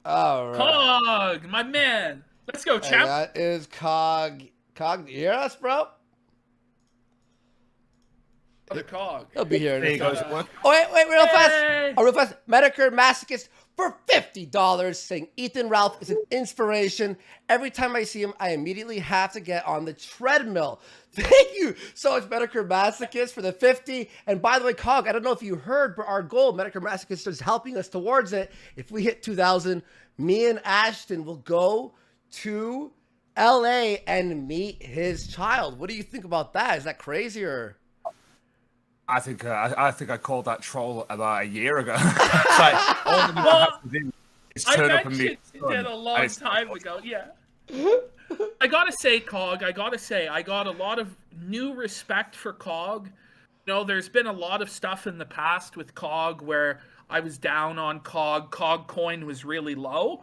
All right. Cog, my man. Let's go, And champ. that is Cog. Cog, do you hear us, bro? The cog. He'll be here in There a you go. second. Oh, wait, real fast. Hey! Oh, real fast. Medicare Masochist for $50 saying Ethan Ralph is an inspiration. Every time I see him, I immediately have to get on the treadmill. Thank you so much, Medicare Masochist, for the 50. And by the way, Cog, I don't know if you heard, but our goal, Medicare Masochist, is helping us towards it. If we hit 2,000, me and Ashton will go to LA and meet his child. What do you think about that? Is that crazy or? I think I called that troll about a year ago. It's like, all the man has to do is I turn up and meet mentioned his it son. a long time ago. Yeah. I gotta say, Cog, I got a lot of new respect for Cog. You know, there's been a lot of stuff in the past with Cog where I was down on Cog. Cog coin was really low.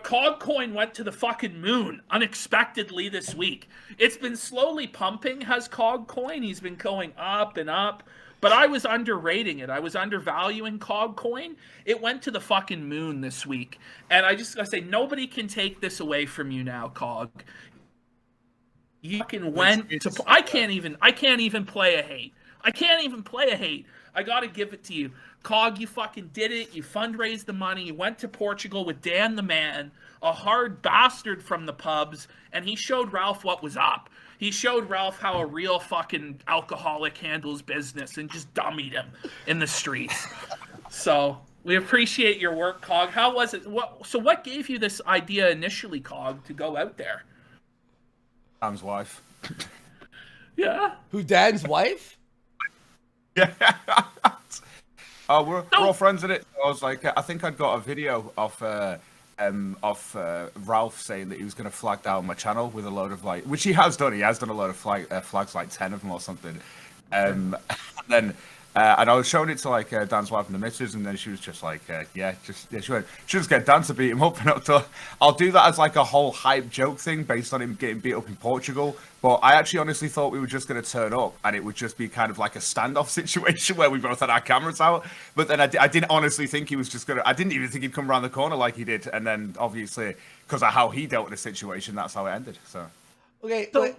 Cog coin went to the fucking moon unexpectedly this week. It's been slowly pumping, has Cog coin. He's been going up and up. But I was underrating it. I was undervaluing Cog coin. It went to the fucking moon this week. And I just gotta say, nobody can take this away from you now, Cog. You fucking went to. I can't even play a hate. I can't even play a hate. I gotta give it to you. Cog, you fucking did it. You fundraised the money. You went to Portugal with Dan the man, a hard bastard from the pubs, and he showed Ralph what was up. He showed Ralph how a real fucking alcoholic handles business and just dummied him in the streets. So we appreciate your work, Cog. How was it? What gave you this idea initially, Cog, to go out there? Sam's wife. Yeah. Who, Dan's wife? Yeah. We're all friends in it. I was like, I think I'd got a video of Ralph saying that he was going to flag down my channel with a load of which he has done. He has done a load of flags, like 10 of them or something. And then and I was showing it to Dan's wife and the missus, and then she was just like, she went, she'll just get Dan to beat him up, and I'll do that as like a whole hype joke thing based on him getting beat up in Portugal. But I actually honestly thought we were just going to turn up, and it would just be kind of like a standoff situation where we both had our cameras out. But then I didn't honestly think he was just going to. I didn't even think he'd come around the corner like he did, and then obviously because of how he dealt with the situation, that's how it ended. So Okay, So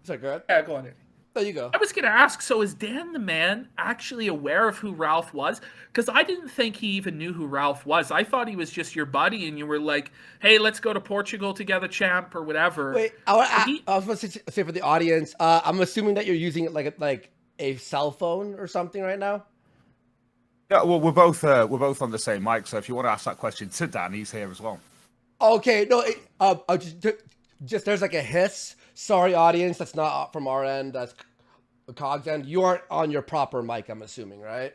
sorry, go ahead. Yeah, go on. There you go. I was going to ask, so is Dan the man actually aware of who Ralph was? Because I didn't think he even knew who Ralph was. I thought he was just your buddy, and you were like, hey, let's go to Portugal together, champ, or whatever. Wait, I was supposed to say for the audience, I'm assuming that you're using it like a cell phone or something right now? yeah, well, we're both on the same mic. So if you want to ask that question to Dan, he's here as well. Okay, no, just there's like a hiss. Sorry, audience, that's not from our end. That's the Cog's end. You aren't on your proper mic, I'm assuming, right?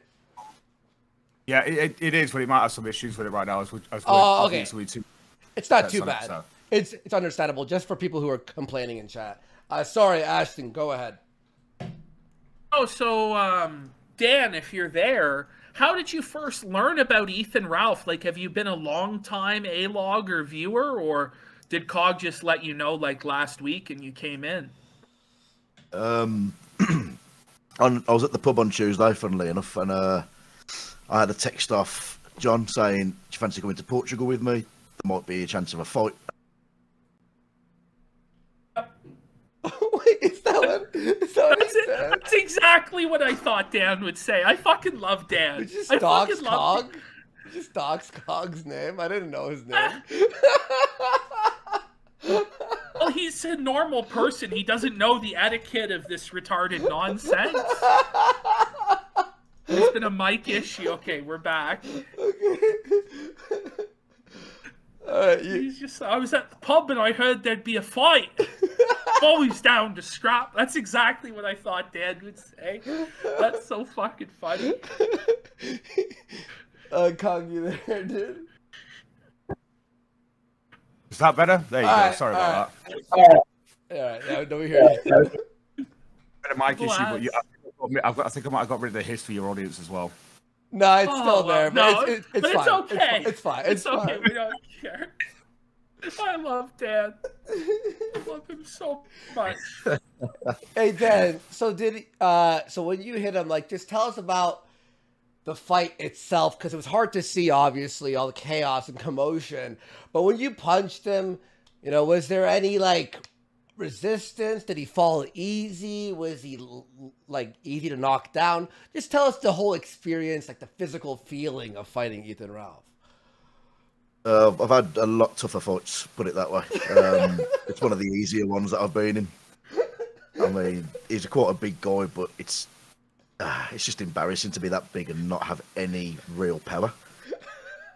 Yeah, it is, but it might have some issues with it right now. As okay. obviously It's not too on it, bad. so. It's understandable, just for people who are complaining in chat. Sorry, Ashton, go ahead. Oh, so, Dan, if you're there, how did you first learn about Ethan Ralph? Like, have you been a long time A-log or viewer, or did Cog just let you know like last week and you came in? I was at the pub on Tuesday, funnily enough, and I had a text off John saying, do you fancy coming to Portugal with me? There might be a chance of a fight. Wait, is that what he said? That's exactly what I thought Dan would say. I fucking love Dan. You just I dogs fucking love Cog? You just dogs Cog's name? I didn't know his name. Well, he's a normal person. He doesn't know the etiquette of this retarded nonsense. There's been a mic issue. Okay, we're back. He's just. I was at the pub and I heard there'd be a fight. Always down to scrap. That's exactly what I thought Dan would say. That's so fucking funny. Cog, you there, dude? Is that better? There you go. Sorry about that. All right, yeah, don't we hear you? Bit of mic issue, but I think I might have got rid of the hiss for your audience as well. No, it's still there, but no, it's fine. It's okay. It's fine. It's okay. We don't care. I love Dan. I love him so much. Hey Dan, so so when you hit him, like, just tell us about the fight itself, because it was hard to see, obviously, all the chaos and commotion. But when you punched him, was there any like resistance? Did he fall easy? Was he like easy to knock down? Just tell us the whole experience, like the physical feeling of fighting Ethan Ralph. I've had a lot tougher fights, put it that way. It's one of the easier ones that I've been in. I mean, he's quite a big guy, but it's just embarrassing to be that big and not have any real power.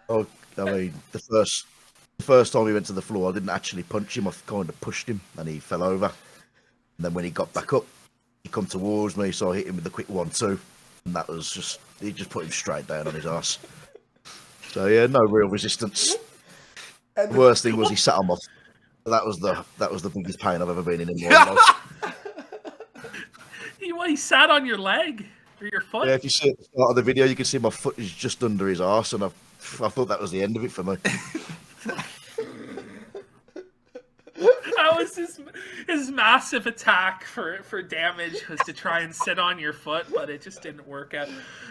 I mean, the first time he went to the floor, I didn't actually punch him. I kind of pushed him, and he fell over. And then when he got back up, he come towards me, so I hit him with the quick 1-2, and that was he just put him straight down on his ass. So yeah, no real resistance. The worst thing was he sat on my. That was the biggest pain I've ever been in my life. He sat on your leg or your foot? Yeah, if you see at the start of the video, you can see my foot is just under his arse, and I thought that was the end of it for me. That was his massive attack for damage, was to try and sit on your foot, but it just didn't work out.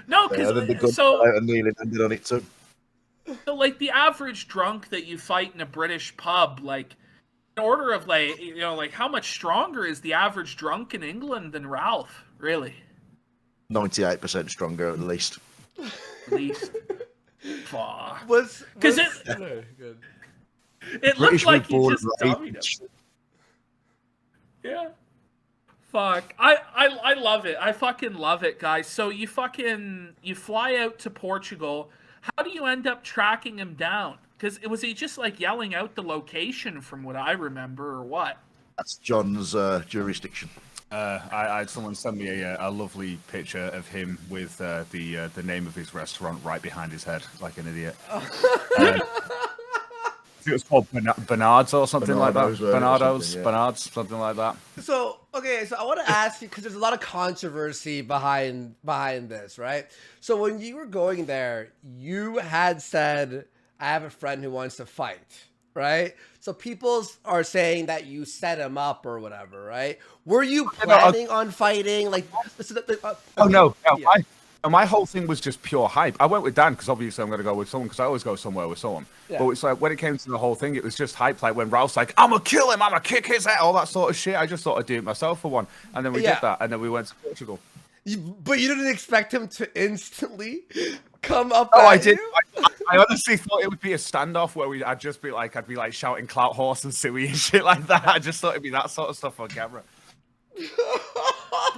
No, because and Neil ended on it too. So, like, the average drunk that you fight in a British pub, like, in order of, like, like, how much stronger is the average drunk in England than Ralph, really? 98% stronger, at least. At least. Fuck. Because it looked like he just dummied him. Yeah. Fuck. I love it. I fucking love it, guys. So you fly out to Portugal. How do you end up tracking him down? Because was he just like yelling out the location from what I remember, or what? That's John's jurisdiction. I had someone send me a lovely picture of him with the name of his restaurant right behind his head, like an idiot. It was called Bernard's or something like that. Bernardo's, something like that. So I want to ask you, because there's a lot of controversy behind this, right? So when you were going there, you had said, I have a friend who wants to fight, right? So people are saying that you set him up or whatever, right? Were you planning on fighting? Like, no. Yeah. My whole thing was just pure hype. I went with Dan because obviously I'm going to go with someone because I always go somewhere with someone. Yeah. But it's like when it came to the whole thing, it was just hype. Like when Ralph's like, I'm going to kill him, I'm going to kick his head, all that sort of shit. I just thought I'd do it myself for one. And then we did that. And then we went to Portugal. But you didn't expect him to instantly come up Oh, at I did. you? I honestly thought it would be a standoff where I'd be like shouting clout horse and suey and shit like that. I just thought it'd be that sort of stuff on camera.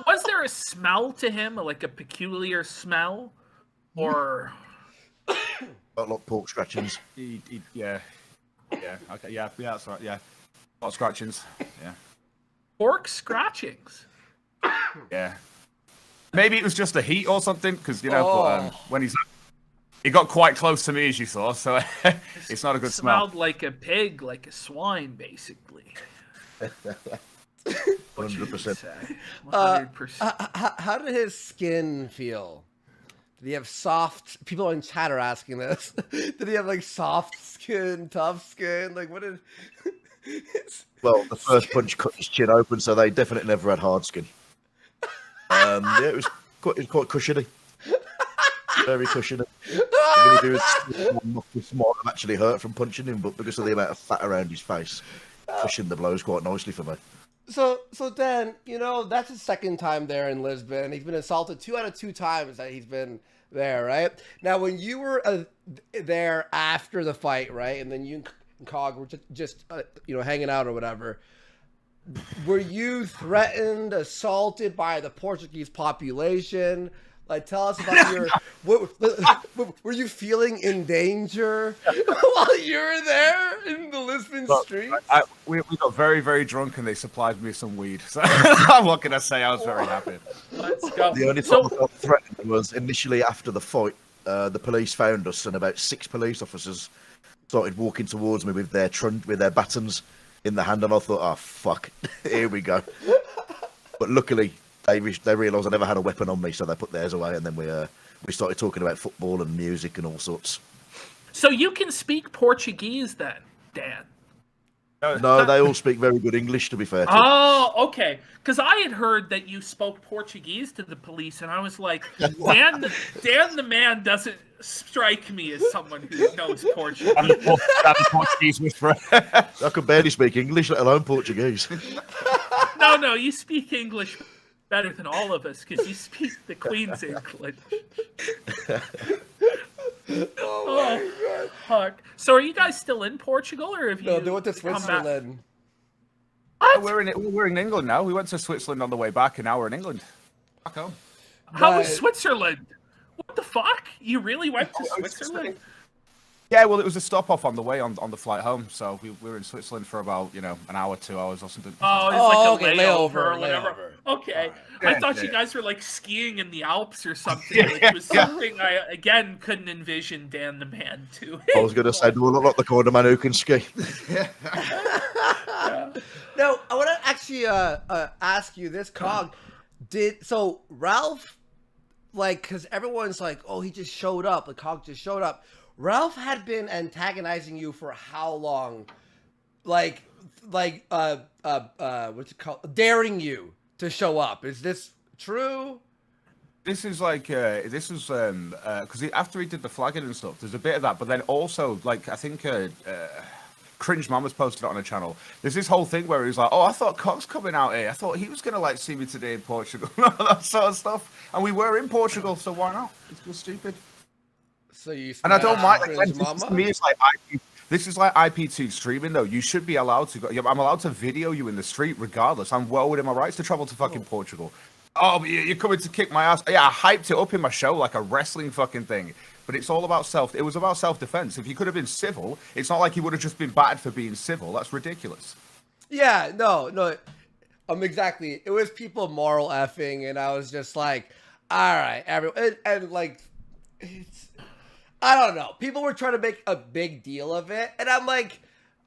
Was there a smell to him, like a peculiar smell? Or a lot of pork scratchings. Yeah, okay, yeah, that's right, yeah. A lot of scratchings, yeah. Pork scratchings? Yeah. Maybe it was just the heat or something, because, but, when he got quite close to me, as you saw, so it's not a good smell. Smelled like a pig, like a swine, basically. 100%. 100%. How did his skin feel? Did he have soft? People in chat are asking this. Did he have like soft skin, tough skin? Like what did? Well, the first punch cut his chin open, so they definitely never had hard skin. Yeah, it was quite cushiony. Very cushiony. Really might have actually hurt from punching him, but because of the amount of fat around his face, cushioned the blows quite nicely for me. So Dan, that's his second time there in Lisbon. He's been assaulted 2 out of 2 times that he's been there, right? Now, when you were there after the fight, right, and then you and Cog were just hanging out or whatever, were you threatened, assaulted by the Portuguese population? Like, tell us about were you feeling in danger while you were there in the Lisbon streets? We got very, very drunk and they supplied me some weed. So what can I say? I was very happy. Let's go. The only time I felt threatened was initially after the fight. The police found us and about 6 police officers started walking towards me with their batons in the hand, and I thought, oh, fuck, here we go. But luckily, they realised I never had a weapon on me, so they put theirs away, and then we started talking about football and music and all sorts. So you can speak Portuguese then, Dan? No, they all speak very good English, to be fair. Oh, okay. Because I had heard that you spoke Portuguese to the police, and I was like, Dan the man doesn't strike me as someone who knows Portuguese. I'm the Portuguese whisperer. I could barely speak English, let alone Portuguese. No, you speak English better than all of us because you speak the Queen's English. Oh my god. Fuck. So are you guys still in Portugal, or have you? No, they went to come back? Switzerland. What? We're in England now. We went to Switzerland on the way back, and now we're in England. Back home. How was But- Switzerland? What the fuck? You really went to Switzerland? Yeah, well, it was a stop off on the way on the flight home. So we were in Switzerland for about an hour, 2 hours or something. Oh, it's Oh, like a okay, layover layover, or whatever. layover. Okay. Yeah, I thought yeah. you guys were like skiing in the Alps or something, which was something I again couldn't envision Dan the Man doing. I was going to say, do I look like the kind of man who can ski? No, I want to actually ask you this, Cog. So Ralph, like, because everyone's like, oh, he just showed up. The Cog just showed up. Ralph had been antagonizing you for how long? Like, what's it called? Daring you to show up. Is this true? This is like because after he did the flagging and stuff, there's a bit of that, but then also like I think Cringe Mama's posted it on a channel. There's this whole thing where he's like, "Oh, I thought Cog's coming out here. I thought he was gonna like see me today in Portugal, that sort of stuff." And we were in Portugal, so why not? It's just stupid. So you And I don't mind. Like, Cringe this Mama? to me, it's like this is like IP2 streaming, though. You should be allowed to go. I'm allowed to video you in the street, regardless. I'm well within my rights to travel to fucking Portugal. Oh, but you're coming to kick my ass. Yeah, I hyped it up in my show like a wrestling fucking thing. But it's all about It was about self-defense. If you could have been civil, it's not like you would have just been battered for being civil. That's ridiculous. Yeah, no. Exactly. It was people moral effing, and I was just like, all right, everyone, and like, it's. I don't know. People were trying to make a big deal of it, and I'm like,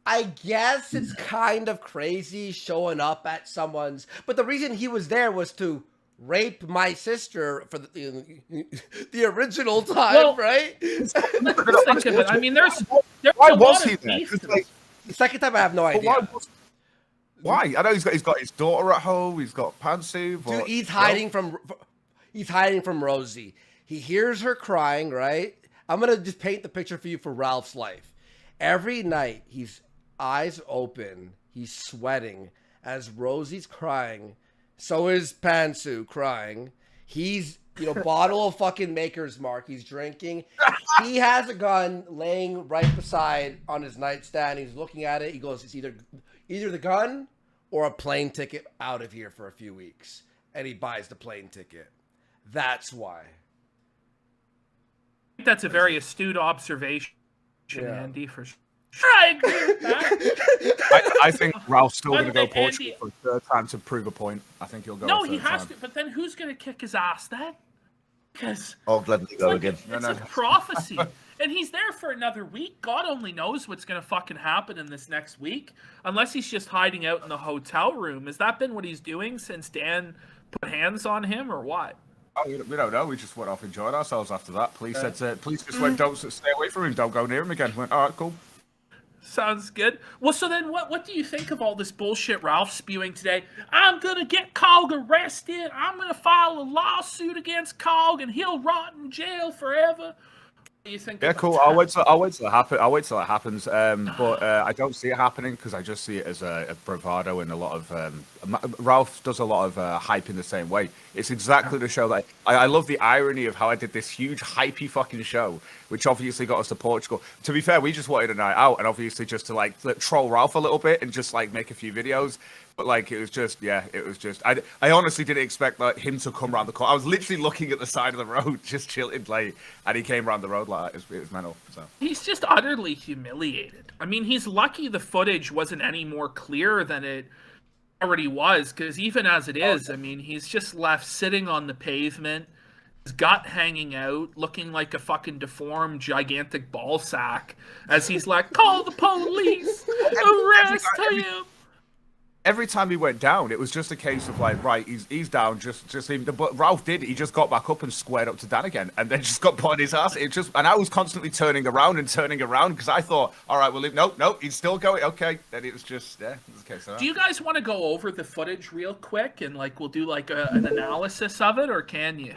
I guess it's kind of crazy showing up at someone's. But the reason he was there was to rape my sister for the original time, Well, right? Let's think of it. I mean, there's Why a was lot he of there? beef. 'Cause, like, The second time, I have no but idea. why? I know he's got his daughter at home. He's got Pantsu. But Dude, he's hiding from Rosie. He hears her crying, right? I'm gonna just paint the picture for you for Ralph's life. Every night, he's eyes open, he's sweating as Rosie's crying. So is Pantsu crying. He's bottle of fucking Maker's Mark. He's drinking. He has a gun laying right beside on his nightstand. He's looking at it. He goes, "It's either the gun or a plane ticket out of here for a few weeks." And he buys the plane ticket. That's why. That's a very astute observation, Yeah. Andy, for sure. I agree with that. I think Ralph's still going to go Andy- Portugal for a third time to prove a point. I think he'll go. No, a he third has time. to. But then who's going to kick his ass then? Because I'll gladly go again. it's a prophecy. And he's there for another week. God only knows what's going to fucking happen in this next week. Unless he's just hiding out in the hotel room. Has that been what he's doing since Dan put hands on him or what? Oh, we don't know. We just went off enjoying ourselves after that. Police police just went, "Don't stay away from him. Don't go near him again." We went, "All right, cool." Sounds good. Well, so then what do you think of all this bullshit Ralph spewing today? I'm going to get Cog arrested. I'm going to file a lawsuit against Cog and he'll rot in jail forever. What do you think? Yeah, about cool. that? I'll wait till it happens. But I don't see it happening because I just see it as a bravado and a lot of Ralph does a lot of hype in the same way. It's exactly the show that I love the irony of how I did this huge hypey fucking show, which obviously got us to Portugal. To be fair, we just wanted a night out and obviously just to like troll Ralph a little bit and just like make a few videos. But like it was just I honestly didn't expect like him to come around the corner. I was literally looking at the side of the road, just chilling, like, and he came around the road like it was mental. So He's just utterly humiliated. I mean, he's lucky the footage wasn't any more clear than it already was, because even as it is, I mean, he's just left sitting on the pavement, his gut hanging out, looking like a fucking deformed, gigantic ball sack, as he's like, "Call the police! Arrest him!" every time he went down, it was just a case of like, right, he's down, just him. But Ralph did. He just got back up and squared up to Dan again, and then just got put on his ass. And I was constantly turning around because I thought, all right, well, nope, he's still going. Okay, then it was just it was a case of that. Do you guys want to go over the footage real quick and like we'll do like an analysis of it, or can you?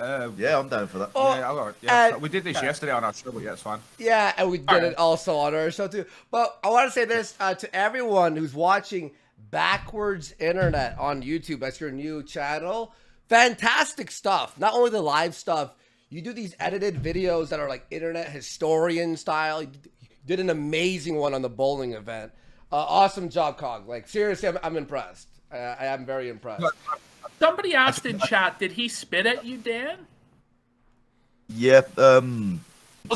Yeah, I'm down for that. Yeah, we did this yesterday on our show, but yeah, it's fine. Yeah, and we did it also on our show too. But I want to say this to everyone who's watching Backwards Internet on YouTube. That's your new channel. Fantastic stuff. Not only the live stuff, you do these edited videos that are like internet historian style. You did an amazing one on the bowling event. Awesome job, Cog. Like seriously, I'm impressed. I am very impressed. Somebody asked in chat, did he spit at you, Dan? Yeah, the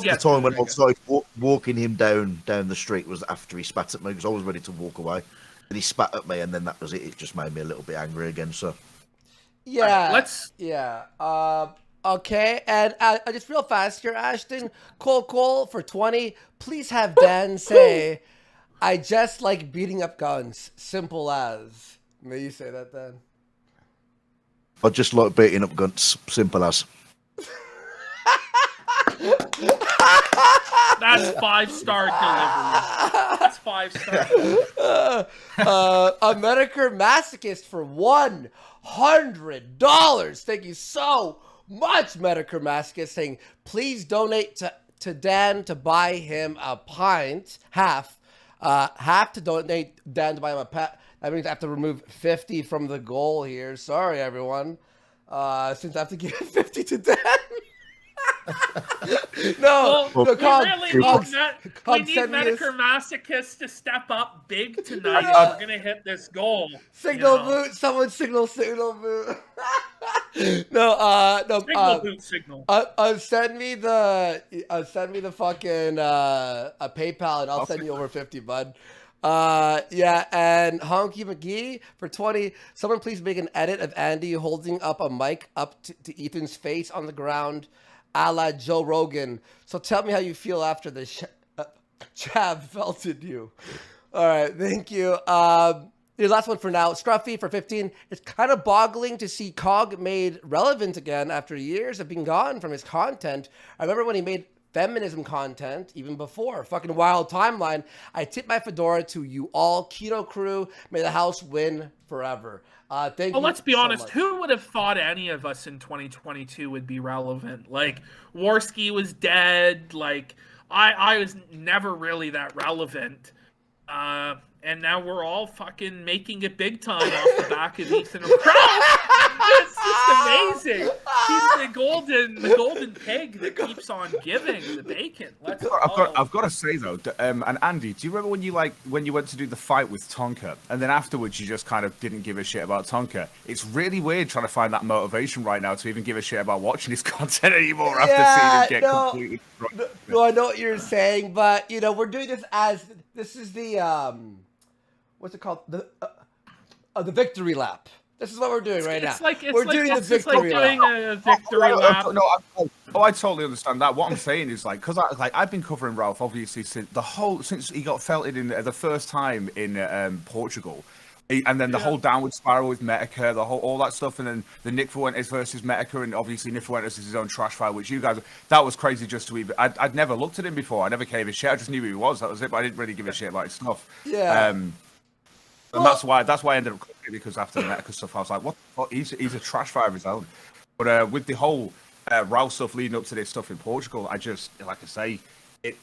get time when I started walking him down the street was after he spat at me because I was ready to walk away. And he spat at me, and then that was it. It just made me a little bit angry again. So, yeah, let's. Yeah. Okay, and just real fast here, Ashton. Cole for 20. Please have Dan say, "I just like beating up guns." Simple as. May you say that, Dan? I just like beating up guns. Simple as. That's 5-star delivery. That's 5-star. A Medicare masochist for $100. Thank you so much, Medicare masochist, saying please donate to Dan to buy him a pint. Half to donate Dan to buy him a pet. That means I have to remove 50 from the goal here. Sorry, everyone. Since I have to give 50 to Dan. No, we need send me this. Medicare masochists to step up big tonight. We're gonna hit this goal. Signal boot. Someone signal boot. No. Signal boot signal. Send me the fucking a PayPal and I'll send you over 50, bud. Yeah, and Honky McGee for 20. Someone please make an edit of Andy holding up a mic up to Ethan's face on the ground, a la Joe Rogan. So tell me how you feel after the jab felted you. All right, thank you. Your last one for now. Scruffy for 15. It's kind of boggling to see Cog made relevant again after years of being gone from his content. I remember when he made feminism content even before. Fucking wild timeline. I tip my fedora to you all. Kino crew. May the house win forever. Thank you. Well, let's be so honest. much. Who would have thought any of us in 2022 would be relevant? Like, Warski was dead. Like, I was never really that relevant. And now we're all fucking making it big time off the back of Ethan Ralph. It's just amazing. He's the golden pig that keeps on giving the bacon. I've got to say though, and Andy, do you remember when you went to do the fight with Tonka, and then afterwards you just kind of didn't give a shit about Tonka? It's really weird trying to find that motivation right now to even give a shit about watching his content anymore after seeing him get completely. No, I know what you're saying, but we're doing this as this is the what's it called? The victory lap. This is what we're doing right now. We're doing the victory lap. A victory lap. I totally understand that. What I'm saying is because I've been covering Ralph obviously since he got felted in the first time in Portugal. And then the whole downward spiral with Metica, all that stuff, and then the Nick Fuentes versus Metica, and obviously Nick Fuentes is his own trash fire, which you guys, that was crazy just to even, I'd never looked at him before, I never gave a shit, I just knew who he was, that was it, but I didn't really give a shit about his stuff. Yeah. And that's why I ended up covering, because after the Metica stuff, I was like, what the fuck, he's a trash fire of his own. But with the whole Ralph stuff leading up to this stuff in Portugal, I just, like I say,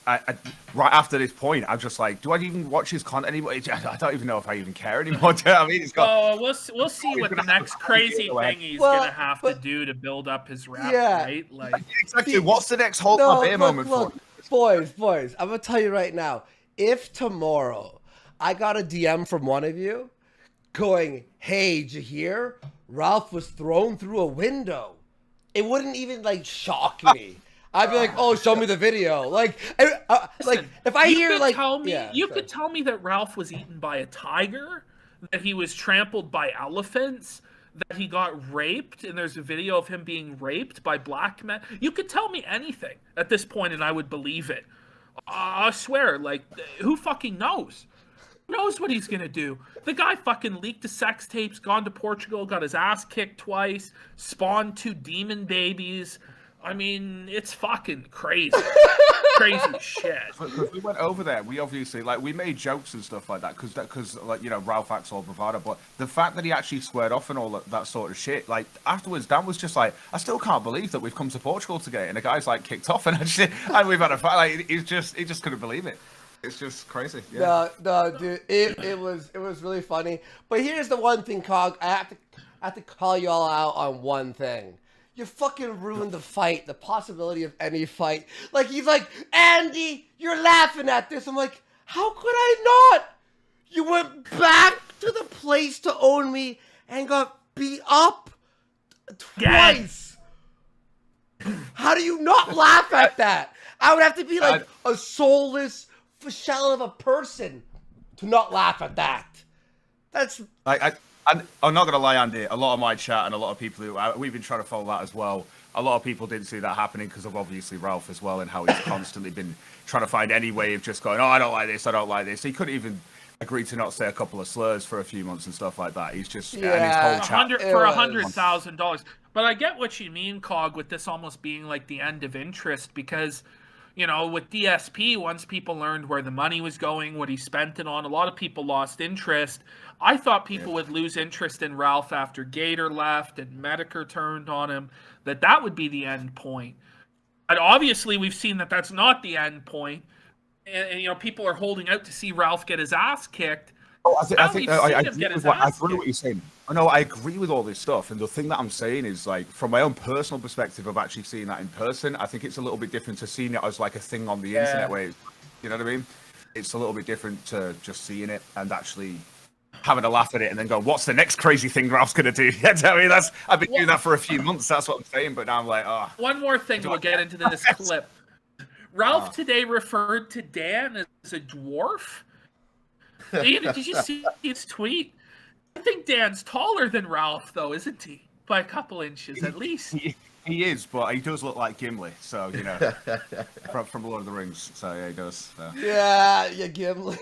right after this point, I'm just like, do I even watch his content anymore? I don't even know if I even care anymore. I mean, it's got. We'll see what the next crazy thing he's gonna have to do to build up his rep, right? Like exactly. What's the next hold my beer moment for? Boys, I'm gonna tell you right now. If tomorrow I got a DM from one of you going, "Hey, did you hear? Ralph was thrown through a window," it wouldn't even shock me. I'd be like, "Oh, show me the video." Listen, if I hear you could tell me that Ralph was eaten by a tiger, that he was trampled by elephants, that he got raped, and there's a video of him being raped by black men. You could tell me anything at this point, and I would believe it. I swear, who fucking knows? knows what he's gonna do. The guy fucking leaked the sex tapes, gone to Portugal, got his ass kicked twice, spawned 2 demon babies. I mean, it's fucking crazy. Crazy shit. Because we went over there, we obviously, like, we made jokes and stuff like that, because like, you know, Ralph acts all bravado, but the fact that he actually squared off and all that sort of shit, like, afterwards, Dan was just like, I still can't believe that we've come to Portugal today, and the guy's, like, kicked off, and we've had a fight, like, he just couldn't believe it. It's just crazy. Yeah. No, dude, it was really funny. But here's the one thing, Cog. I have to call you all out on one thing. You fucking ruined the fight, the possibility of any fight. Like, he's like, Andy, you're laughing at this. I'm like, how could I not? You went back to the place to own me and got beat up twice. How do you not laugh at that? I would have to be like a soulless shell of a person to not laugh at that. That's I'm not gonna lie, Andy. A lot of my chat and a lot of people who we've been trying to follow that as well. A lot of people didn't see that happening because of obviously Ralph as well and how he's constantly been trying to find any way of just going, oh, I don't like this, I don't like this. He couldn't even agree to not say a couple of slurs for a few months and stuff like that. He's just and his whole chat for $100,000. But I get what you mean, Cog, with this almost being like the end of interest because. You know, with DSP, once people learned where the money was going, what he spent it on, a lot of people lost interest. I thought people would lose interest in Ralph after Gator left and Medicare turned on him, that would be the end point. But obviously, we've seen that that's not the end point. And you know, people are holding out to see Ralph get his ass kicked. Oh, I think I agree with what you're saying. Oh, no, I agree with all this stuff. And the thing that I'm saying is, like, from my own personal perspective of actually seeing that in person, I think it's a little bit different to seeing it as like a thing on the internet where, you know what I mean? It's a little bit different to just seeing it and actually having a laugh at it and then go, what's the next crazy thing Ralph's going to do? You know what I mean? I've been doing that for a few months. That's what I'm saying. But now I'm like, oh. One more thing we'll get into this clip. Ralph today referred to Dan as a dwarf. Did you see his tweet? I think Dan's taller than Ralph, though, isn't he? By a couple inches, at least. He is, but he does look like Gimli, so, you know, from Lord of the Rings. So, yeah, he does. So. Yeah, Gimli.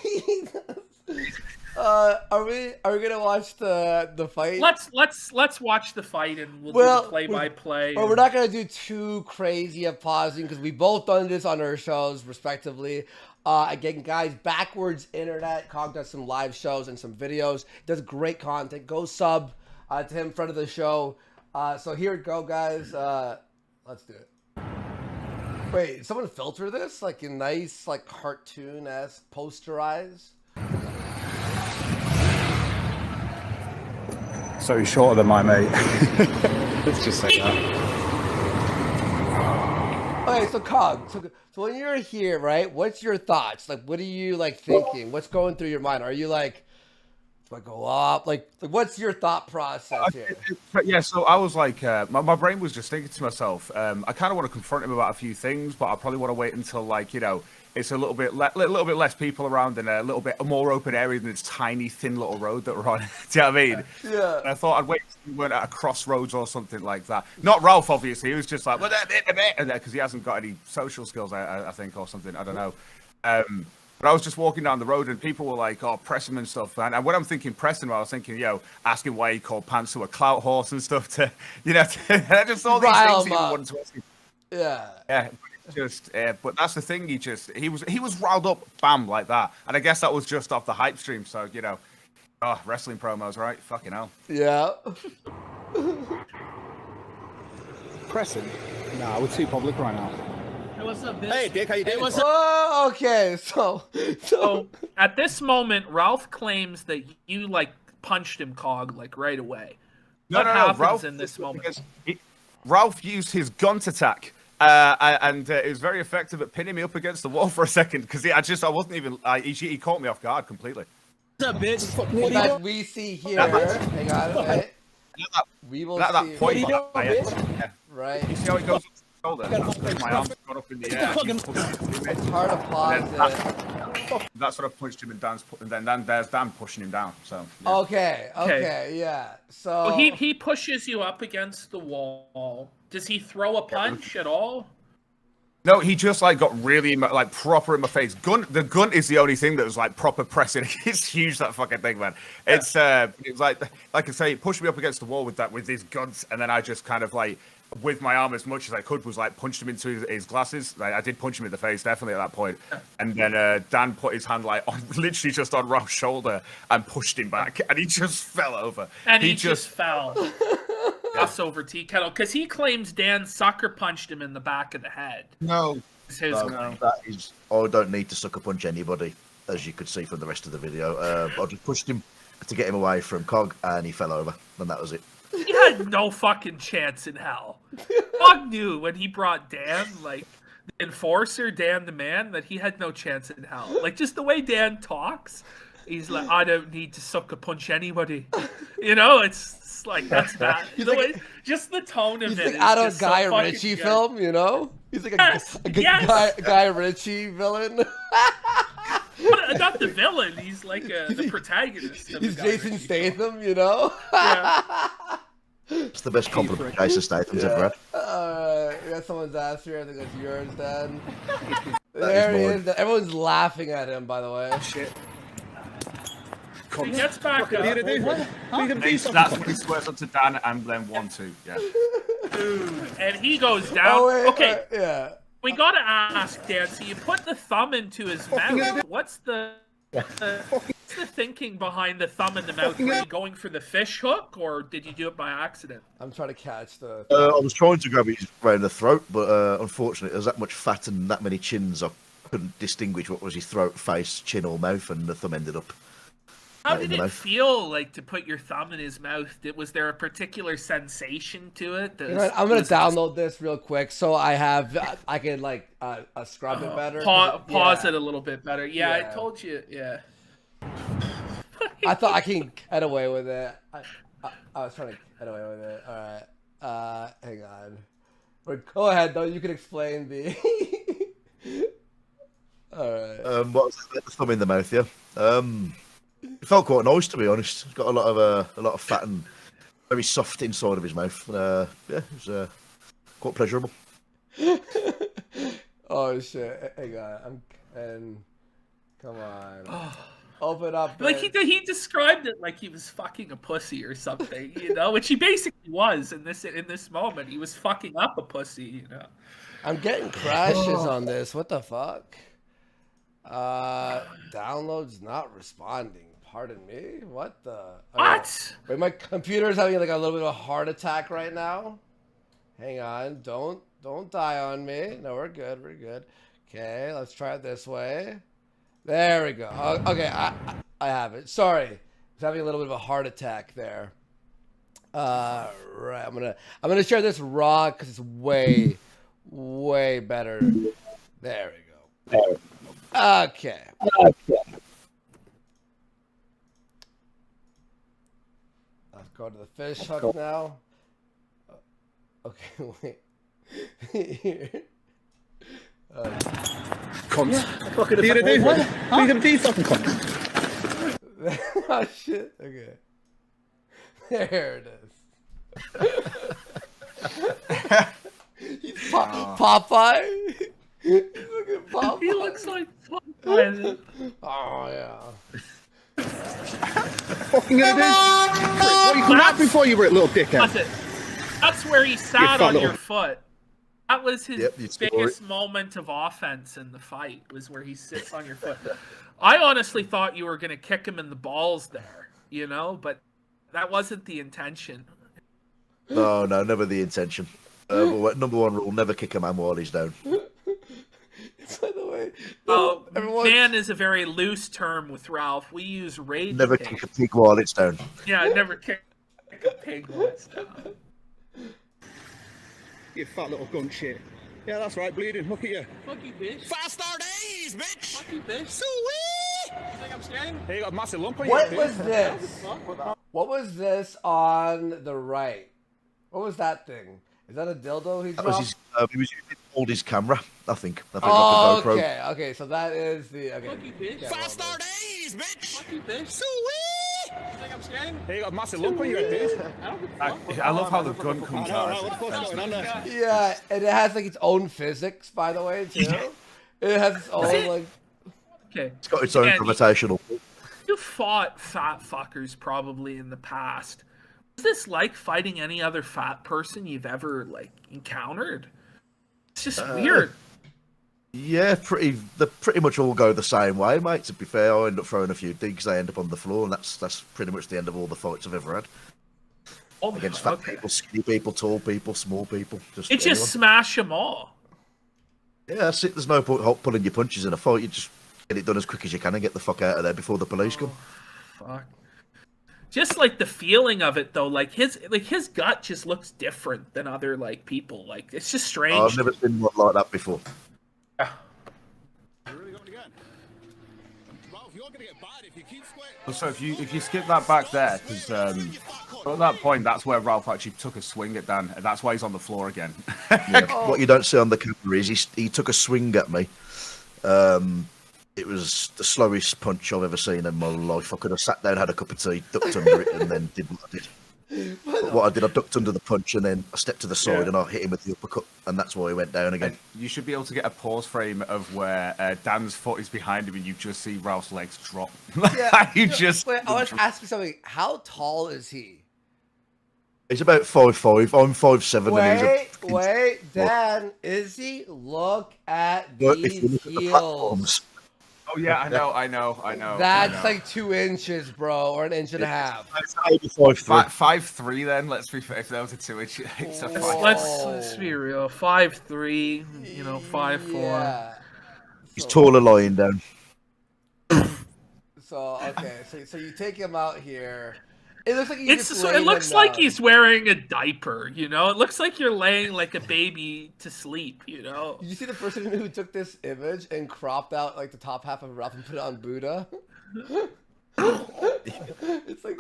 Are we gonna watch the fight? Let's watch the fight and we'll do the play-by-play. But we're not gonna do too crazy of pausing because we both done this on our shows respectively. Again, guys, Backwards Internet. Cog does some live shows and some videos. Does great content. Go sub to him in front of the show. So here we go, guys. Let's do it. Wait, did someone filter this like in nice, like cartoon-esque posterized? So he's shorter than my mate. Let's just say that. Okay, so Cog, so when you're here, right, what's your thoughts? Like, what are you, like, thinking? What's going through your mind? Are you, like, do I go up? Like what's your thought process here? Yeah, so I was like, my brain was just thinking to myself, I kind of want to confront him about a few things, but I probably want to wait until, like, you know, it's a little bit less people around and a little bit more open area than this tiny, thin little road that we're on. Do you know what I mean? Yeah. And I thought I'd wait until we weren't at a crossroads or something like that. Not Ralph, obviously. He was just like, because he hasn't got any social skills, I think, or something. I don't know. But I was just walking down the road and people were like, oh, press him and stuff. And when I'm thinking press him, I was thinking, asking why he called Pants to a clout horse and stuff to, I just saw these things he wanted to ask him. Yeah. Yeah. But that's the thing. He was riled up, bam, like that. And I guess that was just off the hype stream. So, wrestling promos, right? Fucking hell. Yeah. Pressing? Nah, we're too public right now. Hey, what's up, bitch? Hey, Dick, how you doing? What's up? Oh, okay. So at this moment, Ralph claims that you punched him, Cog, right away. What happens Ralph, in this moment? Ralph used his gunt attack. And it was very effective at pinning me up against the wall for a second because I wasn't even. He caught me off guard completely. What's up, bitch? Hey guys, we see here. Hang on, wait. We will see. That point, right. You see how it goes up the shoulder? My arm's gone up in the air. It's hard to pause it. That's what I punched him and then there's Dan pushing him down. So. Yeah. Okay, yeah. So well, he pushes you up against the wall. Does he throw a punch at all? No, he just like got really like proper in my face. The gun is the only thing that was like proper pressing. It's huge, that fucking thing, man. It's like I say, he pushed me up against the wall with his guns, and then I just kind of like with my arm as much as I could was like punched him into his glasses. Like I did punch him in the face, definitely at that point. And then Dan put his hand like on, literally just on Ralph's shoulder and pushed him back, and he just fell over. And he just fell. Us over tea kettle because he claims Dan sucker punched him in the back of the head. No, It's his claim. That is, I don't need to sucker punch anybody, as you could see from the rest of the video. I just pushed him to get him away from Cog, and he fell over, and that was it. He had no fucking chance in hell. Cog knew when he brought Dan, like the enforcer, Dan the man, that he had no chance in hell. Like just the way Dan talks, he's like, I don't need to sucker punch anybody. You know, it's like that's bad. Just the tone of He's it. like is out of just Guy so fucking Ritchie good. film, you know? He's like Yes. Guy Ritchie villain. Not the villain. He's like the protagonist. Of He's the Guy Jason Ritchie film. Statham, you know? Yeah. It's the best compliment Jason Statham's ever had. We got someone's ass here. I think that's yours, Dan. That There is he mine. is. Everyone's laughing at him, by the way. Shit. He gets back What are you up. gonna do? What are you gonna do? that's when he swears up to Dan and then 1-2. Yeah. And he goes down. Oh, wait, Okay, yeah. we gotta ask Dan. So you put the thumb into his mouth. What's the thinking behind the thumb in the mouth? Were you going for the fish hook, or did you do it by accident? I'm trying to catch the. I was trying to grab his around the throat, but unfortunately, there's that much fat and that many chins, I couldn't distinguish what was his throat, face, chin, or mouth, and the thumb ended up. How in did the it mouth. feel like to put your thumb in his mouth? Was there a particular sensation to it? You know what, I'm gonna download this real quick so I can like scrub it better. Pause Yeah. it a little bit better. Yeah, Yeah. I told you. Yeah. I thought I can get away with it. I was trying to get away with it. All right. Hang on. But go ahead though. You can explain the. All right. What was it? The thumb in the mouth, yeah. It felt quite nice, to be honest. It's got a lot of fat and very soft inside of his mouth. Yeah, it was quite pleasurable. Oh shit! Hang on. Come on. Open up. Like it. he described it like he was fucking a pussy or something, you know, which he basically was in this moment. He was fucking up a pussy, you know. I'm getting crashes on this. What the fuck? Downloads not responding. Pardon me. What the? What? Wait, my computer's having like a little bit of a heart attack right now. Hang on. Don't die on me. No, we're good. We're good. Okay, let's try it this way. There we go. Okay, I have it. Sorry, it's having a little bit of a heart attack there. Right. I'm gonna share this raw because it's way better. There we go. Okay. Let's go to the fish hook now. Okay, wait. Here. Cunt. What are you gonna do? What are you gonna do? Fucking cunt. Oh shit. Okay. There it is. He's Popeye. He's looking Popeye. He looks like Popeye. Oh yeah. Fucking gonna do? What you come out before you were a little dickhead? That's where he sat fat on little- your foot. That was his Yep, you score biggest moment of offense in the fight, was where he sits on your foot. I honestly thought you were going to kick him in the balls there, you know, but that wasn't the intention. No, never the intention. But number one rule: never kick a man while he's down. By the way, Oh, everyone. man is a very loose term with Ralph. We use rage. Never kick. kick a pig while it's down. Yeah, never kick a pig while it's down. You fat little gun shit. Yeah, that's right, bleeding. Look at you. Fuck you, bitch. Five-star days, bitch! Fuck you, bitch. Sweet! You think I'm scared? Hey, you got a massive lump on What you. was this? What was this on the right? What was that thing? Is that a dildo he That was dropped? his. He was using to hold his camera. I think. Oh, off the GoPro. okay. So that is the. Okay. Fuck you, bitch. Yeah, well, Five-star days, bitch! Fuck you, bitch. Sweet! think I'm scared? Hey, you got a massive lump on your head, dude. I love how the gun comes I out. know, right? What's going on there? Yeah, and it has like its own physics, by the way, too. It has its own like. Okay. It's got its own Dan, gravitational. you fought fat fuckers probably in the past. Was this like fighting any other fat person you've ever like encountered? It's just weird. Yeah, they pretty much all go the same way, mate. To be fair, I end up throwing a few digs, they end up on the floor, and that's pretty much the end of all the fights I've ever had. Oh, Against fat okay. people, skinny people, tall people, small people. Just It just anyone. smash them all. Yeah, that's it. There's no point pulling your punches in a fight. You just get it done as quick as you can and get the fuck out of there before the police come. Fuck. Just like the feeling of it though, like his gut just looks different than other like people. Like it's just strange. I've never seen one like that before. You're really going again. Ralph, you're going to get bad if you keep sweating. So if you skip that back there, because at that point that's where Ralph actually took a swing at Dan, and that's why he's on the floor again. Yeah. What you don't see on the camera is he took a swing at me. It was the slowest punch I've ever seen in my life. I could have sat down, had a cup of tea, ducked under it, and then did what I did. But what I did, I ducked under the punch and then I stepped to the side and I hit him with the uppercut, and that's why he went down again. You should be able to get a pause frame of where Dan's foot is behind him, and you just see Ralph's legs drop. Yeah. You just. Wait, I want to ask you something. How tall is he? He's about 5'5". I'm 5'7", and he's Wait, Dan, is he? Look at But if you these look at the heels. platforms, Oh yeah, I know. That's like 2 inches, bro, or an inch and a half. it's 5'3". 5'3" then. Let's be fair. If that was a 2 inch, it's a 5. Let's be real. 5'3", 5'4". Yeah. He's taller lying down. So okay, so you take him out here. It looks like It looks like he's wearing a diaper, you know? It looks like you're laying like a baby to sleep, you know? Did you see the person who took this image and cropped out like the top half of Ralph and put it on Buddha? It's like,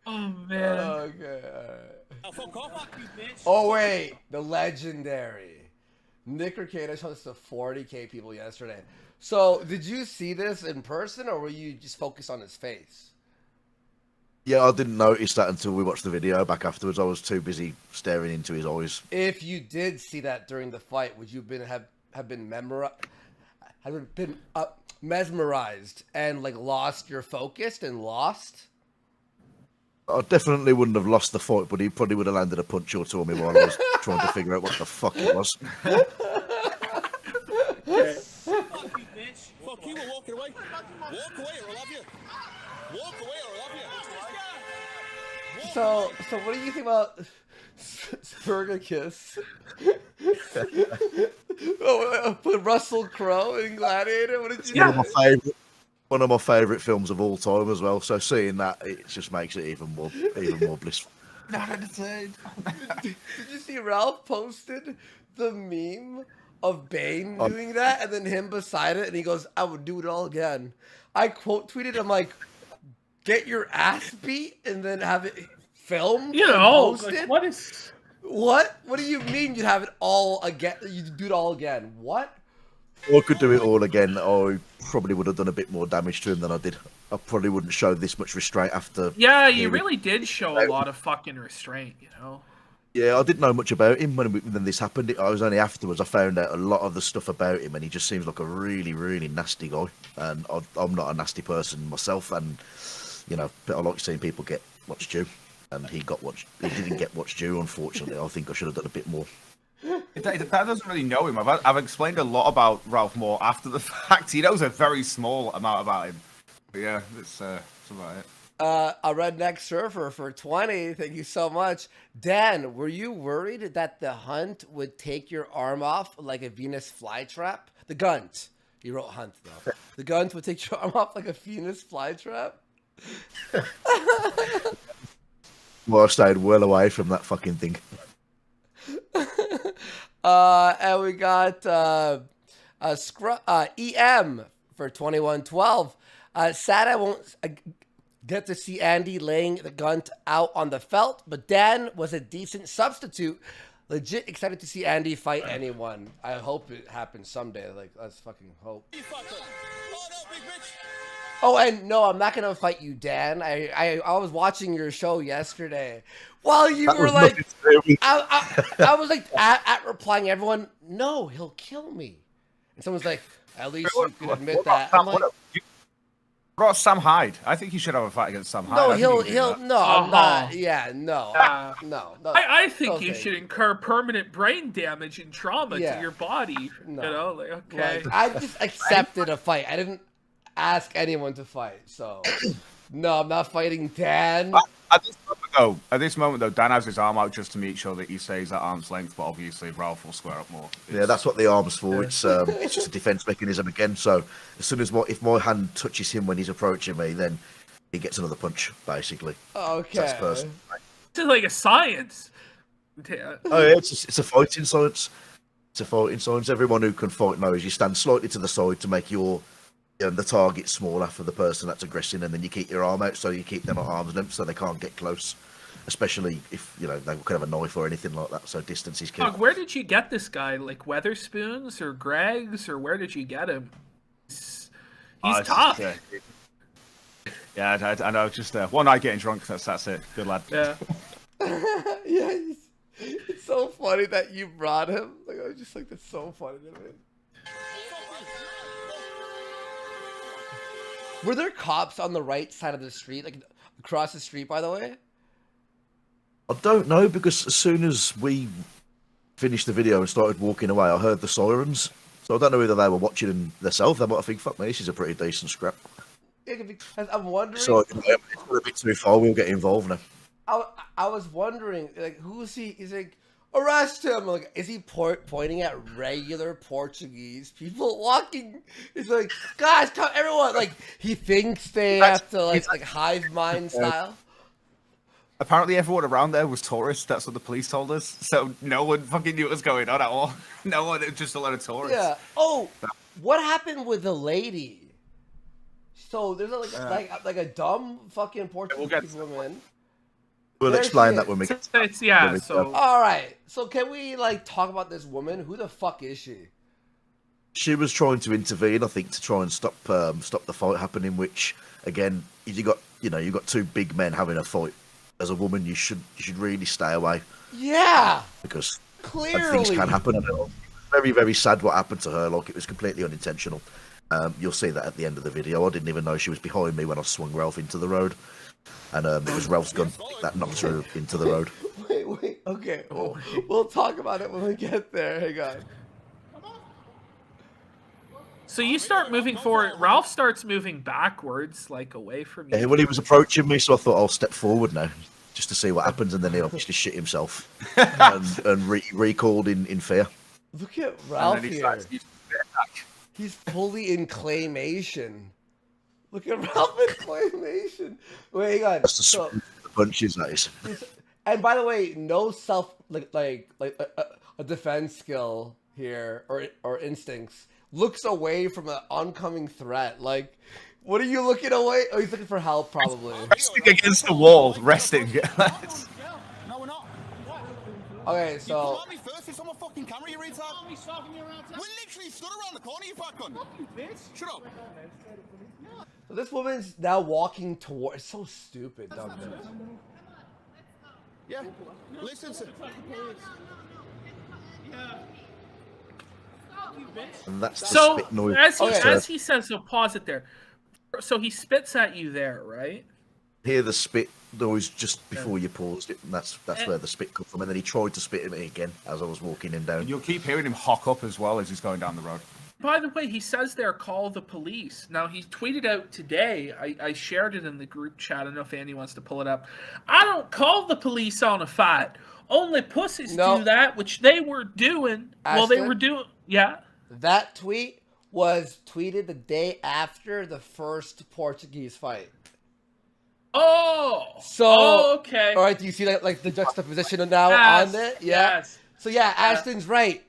Oh man. okay, alright. Oh wait, the legendary Nick Arcade showed this to 40K people yesterday. So did you see this in person, or were you just focused on his face? Yeah, I didn't notice that until we watched the video back afterwards. I was too busy staring into his eyes. If you did see that during the fight, would you have been mesmerized and like lost your focus and lost? I definitely wouldn't have lost the fight, but he probably would have landed a punch or two on me while I was trying to figure out what the fuck it was. Fuck you, bitch. Fuck you, we're walking away. Walk away or I'll have you. Walk away or I'll have you. So what do you think about Burger Kiss? Put Russell Crowe in Gladiator. What did you? One of my favourite films of all time as well. So seeing that, it just makes it even more blissful. Did you see Ralph posted the meme of Bane doing that, and then him beside it, and he goes, "I would do it all again." I quote tweeted, "I'm like, get your ass beat and then have it filmed, You and know, posted." like, what is... What do you mean you'd have it all again? You'd do it all again? What? I could do it all again. I probably would have done a bit more damage to him than I did. I probably wouldn't show this much restraint after. Yeah, you really did show a lot of fucking restraint, you know? Yeah, I didn't know much about him when this happened. I was only afterwards I found out a lot of the stuff about him, and he just seems like a really, really nasty guy. And I'm not a nasty person myself, and you know, I like seeing people get what's due. And he didn't get what's due, unfortunately. I think I should have done a bit more. That doesn't really know him. I've explained a lot about Ralph Moore after the fact. He knows a very small amount about him. But yeah, that's about it. A redneck surfer for 20. Thank you so much. Dan, were you worried that the hunt would take your arm off like a Venus flytrap? The gunt. He wrote hunt, though. The gunt would take your arm off like a Venus flytrap? Well, I stayed well away from that fucking thing. And we got EM for 2112. Sad I won't get to see Andy laying the gun out on the felt, but Dan was a decent substitute. Legit excited to see Andy fight anyone. I hope it happens someday. Like, let's fucking hope. Oh no, big bitch. Oh, and no, I'm not gonna fight you, Dan. I was watching your show yesterday. While you That were was like, nothing to do with- I was like at replying everyone. No, he'll kill me. And someone's like, at least you can admit that. I'm like, What about Sam Hyde? I think he should have a fight against Sam Hyde. no, I think he can do that. no, I'm Uh-huh. not. Yeah, no, no. I think no you thank should incur permanent brain damage and trauma Yeah. to your body. No. You know, like, okay. Like, I just accepted a fight. I didn't ask anyone to fight. So, no, I'm not fighting Dan. At this moment, though, Dan has his arm out just to make sure that he stays at arm's length, but obviously Ralph will square up more. Yeah, that's what the arm's for. It's just a defense mechanism again. So as soon as if my hand touches him when he's approaching me, then he gets another punch, basically. Okay. That's personal. It's like a science. Yeah. Oh yeah, it's a fighting science. It's a fighting science. Everyone who can fight knows you stand slightly to the side to make the target smaller for the person that's aggressing, and then you keep your arm out so you keep them at arm's length so they can't get close. Especially if they could have a knife or anything like that. So distance is key. Dog, where did you get this guy? Like Weatherspoons or Greg's, or where did you get him? He's tough. Yeah, I know. Just one night getting drunk. That's it. Good lad. Yeah. Yeah, it's so funny that you brought him. Like, I was just like, that's so funny to me. Were there cops on the right side of the street, like across the street, by the way? I don't know, because as soon as we finished the video and started walking away, I heard the sirens. So I don't know whether they were watching themselves. They might have think, fuck me, this is a pretty decent scrap. Yeah, because I'm wondering. So it's a bit too far. We'll get involved now. I was wondering, like, who's he? He's like, arrest him. Like, is he pointing at regular Portuguese people walking? He's like, guys, come, everyone. Like, he thinks they have to like hive mind style. Apparently, everyone around there was tourists. That's what the police told us. So no one fucking knew what was going on at all. No one, just a lot of tourists. Yeah. Oh, what happened with the lady? So there's like a dumb fucking Portuguese woman. We'll There explain she that is. when we get. Yeah. So All right. So can we like talk about this woman? Who the fuck is she? She was trying to intervene, I think, to try and stop the fight happening. Which, again, you got two big men having a fight. As a woman, you should really stay away, Yeah. because Clearly. things can happen. And very, very sad what happened to her. Like, it was completely unintentional. You'll see that at the end of the video. I didn't even know she was behind me when I swung Ralph into the road, and it was Ralph's gun that knocked her into the road. Wait. Okay. We'll talk about it when we get there. Hang on. So you start moving forward. Ralph starts moving backwards, like away from you. Yeah, well, he was approaching me, so I thought I'll step forward now, just to see what happens, and then he obviously shit himself and recalled in fear. Look at Ralph And then he here. starts using the attack. He's fully in claymation. Look at Ralph in claymation. Wait, hang on. That's the So, the punches, that is. and by the way, no self like a defense skill here or instincts. Looks away from an oncoming threat. Like, what are you looking away? Oh, he's looking for help, probably. Resting against the wall, resting. No, we're not. Okay, You so come at me first. It's on my fucking camera, you retard. We literally stood around the corner, you fat cunt. Shut up. so this woman's now walking toward. It's so stupid, dumb bitch. Yeah. Listen to. And that's the So spit noise. as he says, so pause it there. So he spits at you there, right? Hear the spit noise just before you paused it, and that's where the spit comes from. And then he tried to spit at me again as I was walking him down. You'll keep hearing him hock up as well as he's going down the road. By the way, he says there, call the police. Now, he tweeted out today, I shared it in the group chat. I don't know if Andy wants to pull it up. I don't call the police on a fight. Only pussies do that, which they were doing. Well, they were doing, yeah. That tweet was tweeted the day after the first Portuguese fight. Oh! So, okay. All right, do you see that, like, the juxtaposition now Yes, on it? Yeah. yes. So, yeah, Ashton's right.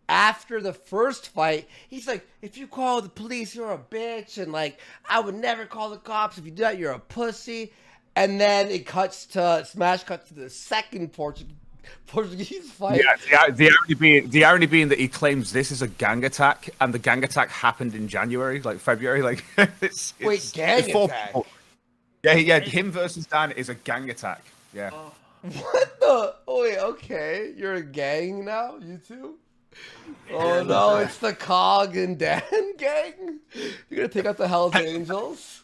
After the first fight, he's like, if you call the police, you're a bitch. And, like, I would never call the cops. If you do that, you're a pussy. And then it cuts to, smash cuts to the second Portuguese fight. Yeah, the irony being that he claims this is a gang attack, and the gang attack happened in January, like February, like Wait, gang it's 4 attack? people. Yeah, him versus Dan is a gang attack. Yeah. What the? Oh wait, okay. You're a gang now, you two? Oh no, it's the Cog and Dan gang. You're gonna take out the Hell's Angels.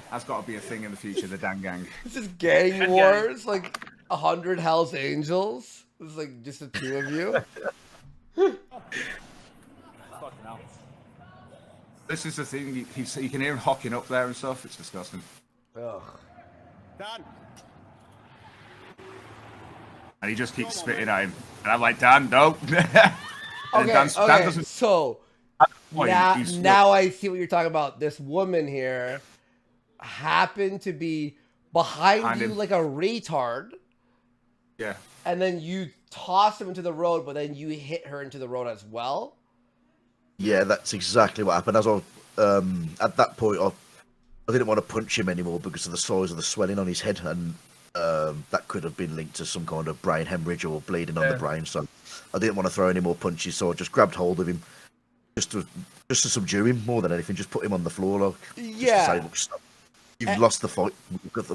That's got to be a thing in the future, the Dan gang. This is gang wars, like 100 Hell's Angels. It's like just the two of you. Fucking hell. This is the thing, you can hear him hocking up there and stuff. It's disgusting. Ugh. Dan. And he just keeps spitting at him. And I'm like, Dan, no. Okay, Dan okay. doesn't. So Point, now I see what you're talking about. This woman here happened to be behind you like a retard. Yeah. And then you toss him into the road, but then you hit her into the road as well. Yeah, that's exactly what happened. As I at that point, I didn't want to punch him anymore because of the size of the swelling on his head, and that could have been linked to some kind of brain hemorrhage or bleeding on the brain. So I didn't want to throw any more punches, so I just grabbed hold of him, just to subdue him more than anything. Just put him on the floor, like, Yeah. just to say, look, stop. You've lost the fight.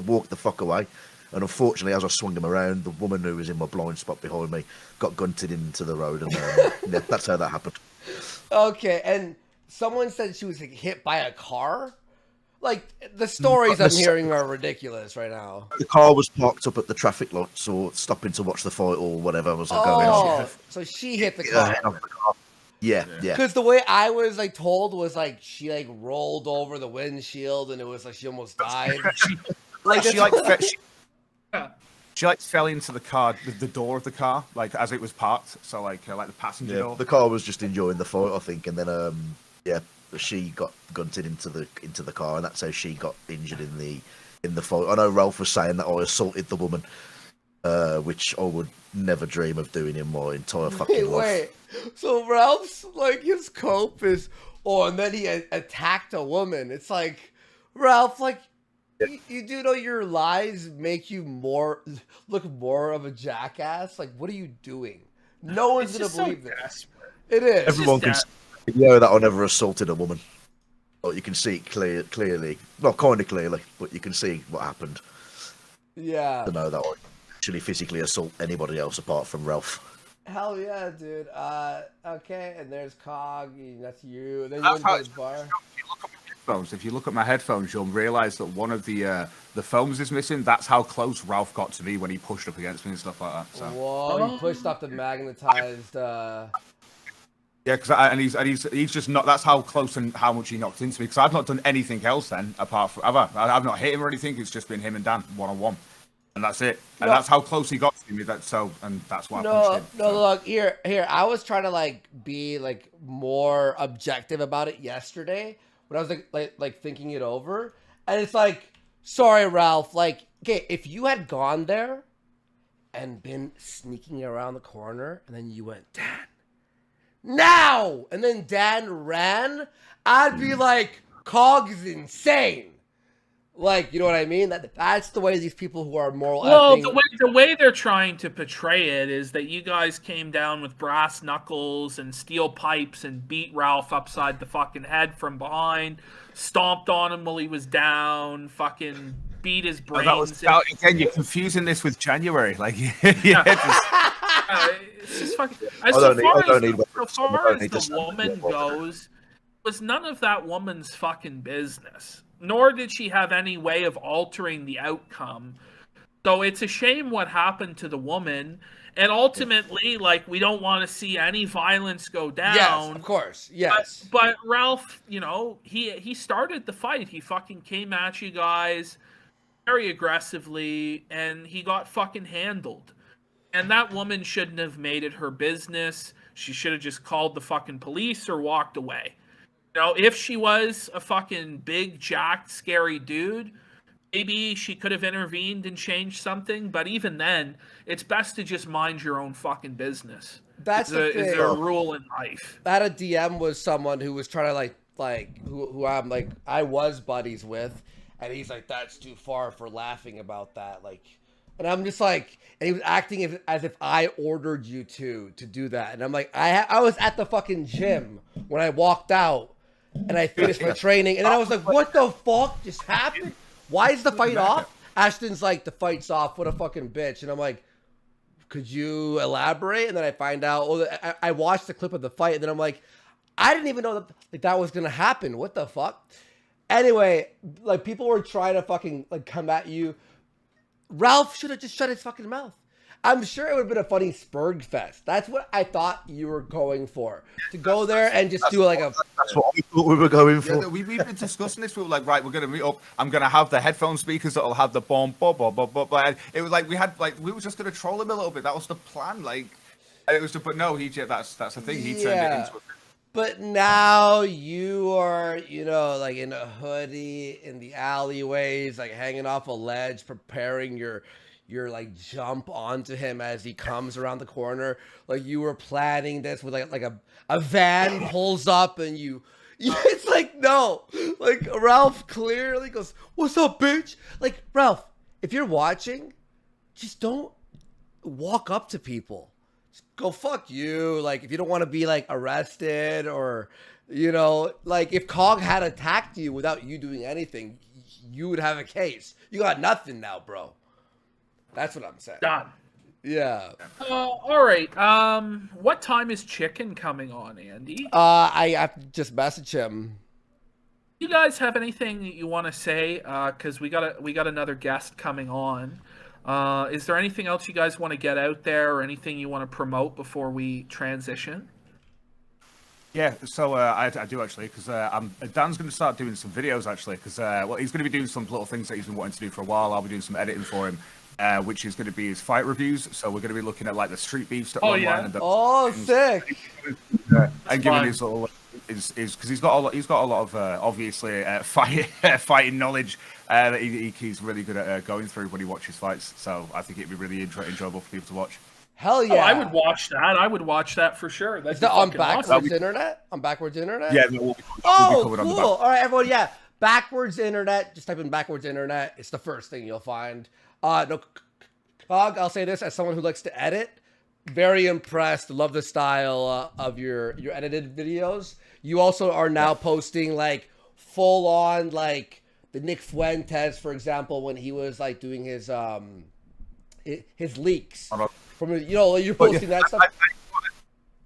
Walk the fuck away. And unfortunately, as I swung him around, the woman who was in my blind spot behind me got gunted into the road, and yeah, that's how that happened. Okay, and someone said she was like, hit by a car. Like the stories I'm hearing are ridiculous right now. The car was parked up at the traffic lights or stopping to watch the fight or whatever was going on. So she hit the car. Yeah. Because the way I was like told was like she like rolled over the windshield and it was like she almost died. She fell into the car, the door of the car, like as it was parked. So like the passenger door. The car was just enjoying the fight, I think, and then she got gunted into the car, and that's how she got injured in the fight. I know Ralph was saying that I assaulted the woman, which I would never dream of doing in my entire fucking life. Wait. So Ralph's like his cope is, and then he attacked a woman. It's like, Ralph, like. You do know your lies make you look more of a jackass? Like, what are you doing? No one's going to believe this. It is. Everyone can see that I never assaulted a woman. Well, you can see it clearly. Not kind of clearly, but you can see what happened. Yeah. To know that I actually physically assault anybody else apart from Ralph. Hell yeah, dude. Okay, and there's Cog, and that's you. And then you went to the bar. If you look at my headphones, you'll realise that one of the foams is missing. That's how close Ralph got to me when he pushed up against me and stuff like that. So. Whoa, he pushed up the magnetized. Yeah, because he's just not. That's how close and how much he knocked into me. Because I've not done anything else then apart from I've not hit him or anything. It's just been him and Dan 1-on-1, and that's it. And that's how close he got to me. That's why I punched him. No, look here. I was trying to like be like more objective about it yesterday. But I was like thinking it over, and it's like, sorry, Ralph. Like, okay, if you had gone there and been sneaking around the corner, and then you went, Dan, now, and then Dan ran, I'd be like, Cog is insane. Like, you know what I mean? That's the way these people who are moral. Well, the way they're trying to portray it is that you guys came down with brass knuckles and steel pipes and beat Ralph upside the fucking head from behind, stomped on him while he was down, fucking beat his brains. Again, you're confusing this with January. Like, it's just fucking. As far as the woman goes, it was none of that woman's fucking business. Nor did she have any way of altering the outcome. So it's a shame what happened to the woman. And ultimately, like, we don't want to see any violence go down. Yes, of course. Yes. But Ralph, you know, he started the fight. He fucking came at you guys very aggressively, and he got fucking handled. And that woman shouldn't have made it her business. She should have just called the fucking police or walked away. You know, if she was a fucking big, jacked, scary dude, maybe she could have intervened and changed something. But even then, it's best to just mind your own fucking business. That's the thing. Is there a rule in life? That a DM was someone who was trying to who I'm like I was buddies with, and he's like, that's too far for laughing about that. Like, And I'm just like, and he was acting as if I ordered you to do that. And I'm like, I was at the fucking gym when I walked out and I finished my training. And then I was like, what the fuck just happened? Why is the fight off? Ashton's like, the fight's off. What a fucking bitch. And I'm like, could you elaborate? And then I find out, I watched the clip of the fight. And then I'm like, I didn't even know that was going to happen. What the fuck? Anyway, like, people were trying to fucking like come at you. Ralph should have just shut his fucking mouth. I'm sure it would have been a funny Spurg fest. That's what I thought you were going for. To go there and just do like a... That's what we thought we were going for. Yeah, we've been discussing this. We were like, right, we're going to meet up. I'm going to have the headphone speakers that'll have the bomb, blah, blah, blah, blah, blah. It was like, we were just going to troll him a little bit. That was the plan. Like, it was but no, that's the thing. He turned it into a... But now you are, you know, like in a hoodie in the alleyways, like hanging off a ledge, preparing your like jump onto him as he comes around the corner. Like you were planning this with like a van pulls up and you it's like, no, like Ralph clearly goes, "What's up, bitch?" Like, Ralph, if you're watching, just don't walk up to people. Go fuck you. Like, if you don't want to be like arrested or, you know, like if Cog had attacked you without you doing anything, you would have a case. You got nothing now, bro. That's what I'm saying. Done. Yeah. All right. What time is Chicken coming on, Andy? I just messaged him. You guys have anything that you want to say? Because we got another guest coming on. Is there anything else you guys want to get out there, or anything you want to promote before we transition? Yeah, so I do actually, because Dan's going to start doing some videos actually, because he's going to be doing some little things that he's been wanting to do for a while. I'll be doing some editing for him, which is going to be his fight reviews. So we're going to be looking at like the street beefs that are online. And sick! And giving his little because he's got a lot of obviously fighting knowledge that he's really good at going through when he watches fights. So I think it'd be really enjoyable for people to watch. Hell yeah! Oh, I would watch that. I would watch that for sure. That's on Backwards Internet. On Backwards Internet. Yeah. Cool. All right, everyone. Yeah, Backwards Internet. Just type in Backwards Internet. It's the first thing you'll find. No, Cog, I'll say this as someone who likes to edit. Very impressed. Love the style of your edited videos. You also are now posting like full on like the Nick Fuentes, for example, when he was like doing his leaks. From, you know, you're posting that stuff.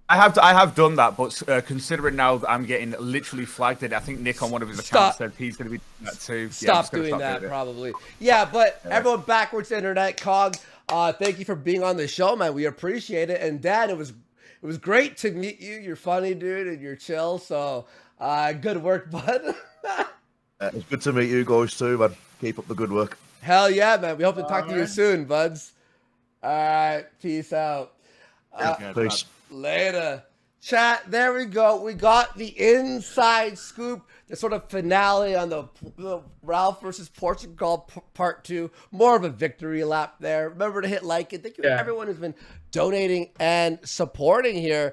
I have done that, but considering now that I'm getting literally flagged, I think Nick on one of his accounts said he's going to be doing that too. Stop doing that, probably. Yeah, but everyone, Backwards Internet, Cog, thank you for being on the show, man. We appreciate it. And Dan, it was great to meet you. You're funny, dude, and you're chill. So, good work, bud. It's good to meet you guys too, man. Keep up the good work. Hell yeah, man. We hope to talk to you soon, buds. All right, peace out. Peace. Later. Chat, there we go. We got the inside scoop, the sort of finale on the Ralph versus Portugal part 2. More of a victory lap there. Remember to hit like and thank you to everyone who's been donating and supporting here.